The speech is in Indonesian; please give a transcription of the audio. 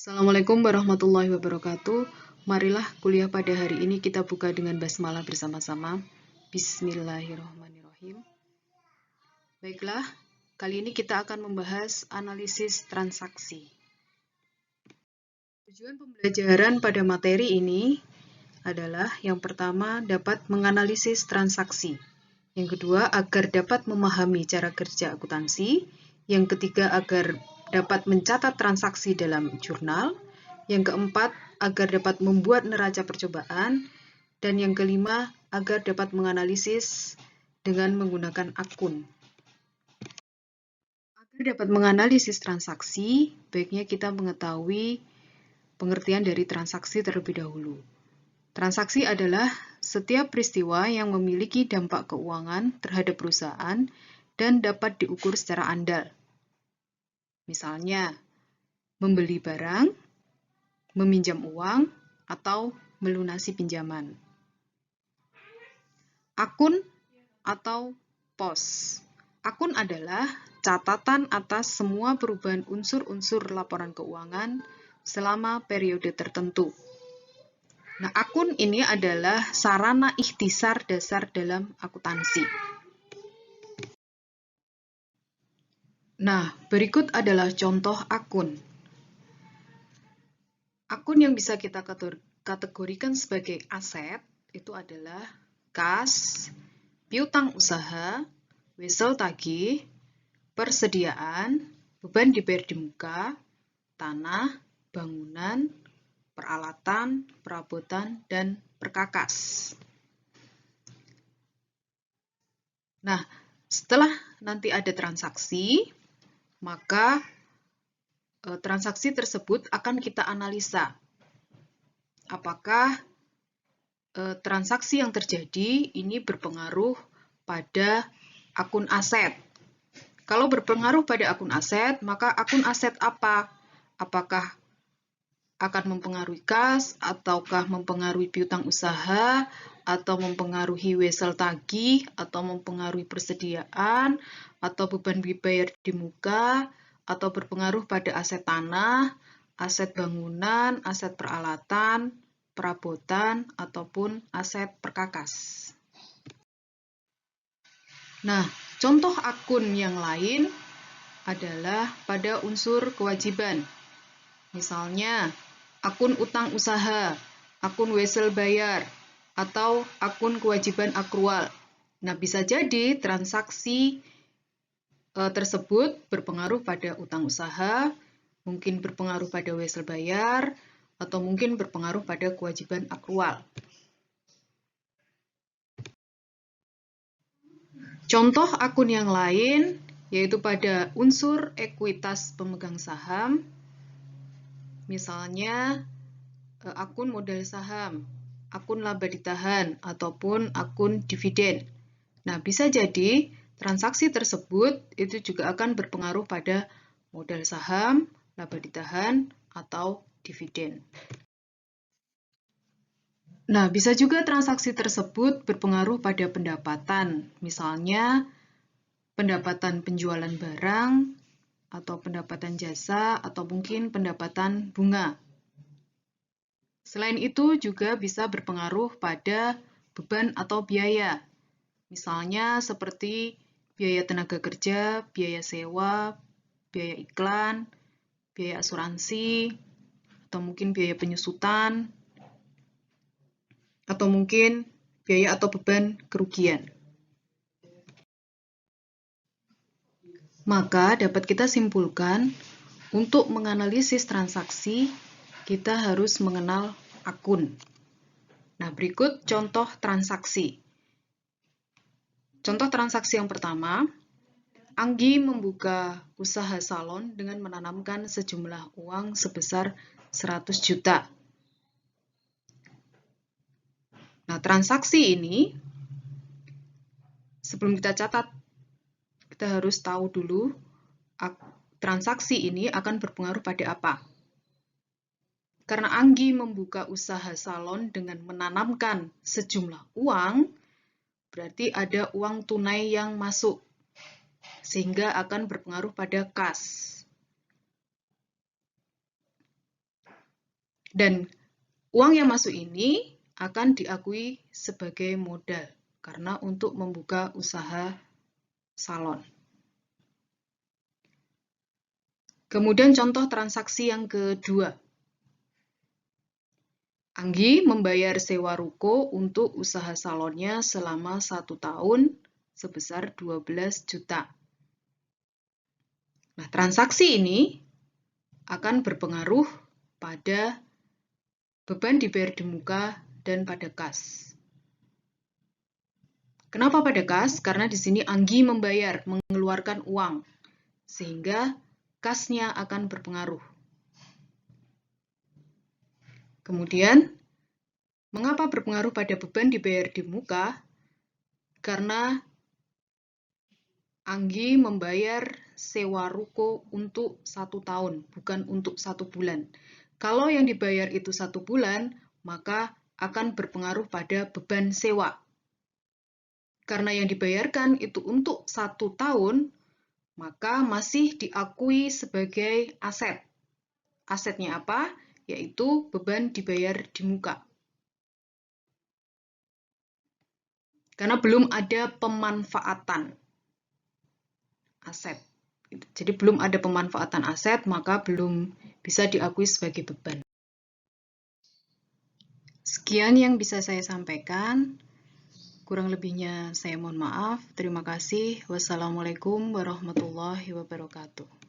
Assalamualaikum warahmatullahi wabarakatuh. Marilah kuliah pada hari ini kita buka dengan basmalah bersama-sama. Bismillahirrahmanirrahim. Baiklah, kali ini kita akan membahas analisis transaksi. Tujuan pembelajaran pada materi ini adalah yang pertama dapat menganalisis transaksi. Yang kedua, agar dapat memahami cara kerja akuntansi. Yang ketiga, agar dapat mencatat transaksi dalam jurnal. Yang keempat, agar dapat membuat neraca percobaan. Dan yang kelima, agar dapat menganalisis dengan menggunakan akun. Agar dapat menganalisis transaksi, baiknya kita mengetahui pengertian dari transaksi terlebih dahulu. Transaksi adalah setiap peristiwa yang memiliki dampak keuangan terhadap perusahaan dan dapat diukur secara andal. Misalnya, membeli barang, meminjam uang, atau melunasi pinjaman. Akun atau pos. Akun adalah catatan atas semua perubahan unsur-unsur laporan keuangan selama periode tertentu. Nah, akun ini adalah sarana ikhtisar dasar dalam akuntansi. Nah, berikut adalah contoh akun. Akun yang bisa kita kategorikan sebagai aset itu adalah kas, piutang usaha, wesel tagih, persediaan, beban dibayar di muka, tanah, bangunan, peralatan, perabotan, dan perkakas. Nah, setelah nanti ada transaksi, maka transaksi tersebut akan kita analisa. Apakah transaksi yang terjadi ini berpengaruh pada akun aset? Kalau berpengaruh pada akun aset, maka akun aset apa? Apakah akan mempengaruhi kas, ataukah mempengaruhi piutang usaha, atau mempengaruhi wesel tagih, atau mempengaruhi persediaan, atau beban dibayar di muka, atau berpengaruh pada aset tanah, aset bangunan, aset peralatan, perabotan, ataupun aset perkakas. Nah, contoh akun yang lain adalah pada unsur kewajiban. Misalnya, akun utang usaha, akun wesel bayar, atau akun kewajiban akrual. Nah, bisa jadi transaksi tersebut berpengaruh pada utang usaha, mungkin berpengaruh pada wesel bayar, atau mungkin berpengaruh pada kewajiban akrual. Contoh akun yang lain yaitu pada unsur ekuitas pemegang saham, misalnya akun modal saham, akun laba ditahan, ataupun akun dividen. Nah, bisa jadi transaksi tersebut itu juga akan berpengaruh pada modal saham, laba ditahan, atau dividen. Nah, bisa juga transaksi tersebut berpengaruh pada pendapatan, misalnya pendapatan penjualan barang, atau pendapatan jasa, atau mungkin pendapatan bunga. Selain itu juga bisa berpengaruh pada beban atau biaya, misalnya seperti biaya tenaga kerja, biaya sewa, biaya iklan, biaya asuransi, atau mungkin biaya penyusutan, atau mungkin biaya atau beban kerugian. Maka dapat kita simpulkan, untuk menganalisis transaksi, kita harus mengenal akun. Nah, berikut contoh transaksi. Contoh transaksi yang pertama, Anggi membuka usaha salon dengan menanamkan sejumlah uang sebesar 100 juta. Nah, transaksi ini, sebelum kita catat, kita harus tahu dulu transaksi ini akan berpengaruh pada apa. Karena Anggi membuka usaha salon dengan menanamkan sejumlah uang, berarti ada uang tunai yang masuk, sehingga akan berpengaruh pada kas. Dan uang yang masuk ini akan diakui sebagai modal karena untuk membuka usaha salon. Kemudian contoh transaksi yang kedua. Anggi membayar sewa ruko untuk usaha salonnya selama 1 tahun sebesar 12 juta. Nah, transaksi ini akan berpengaruh pada beban dibayar di muka dan pada kas. Kenapa pada kas? Karena di sini Anggi membayar, mengeluarkan uang, sehingga kasnya akan berpengaruh. Kemudian, mengapa berpengaruh pada beban dibayar di muka? Karena Anggi membayar sewa ruko untuk 1 tahun, bukan untuk 1 bulan. Kalau yang dibayar itu 1 bulan, maka akan berpengaruh pada beban sewa. Karena yang dibayarkan itu untuk 1 tahun, maka masih diakui sebagai aset. Asetnya apa? Yaitu beban dibayar di muka. Karena belum ada pemanfaatan aset. Jadi belum ada pemanfaatan aset, maka belum bisa diakui sebagai beban. Sekian yang bisa saya sampaikan. Kurang lebihnya saya mohon maaf. Terima kasih. Wassalamualaikum warahmatullahi wabarakatuh.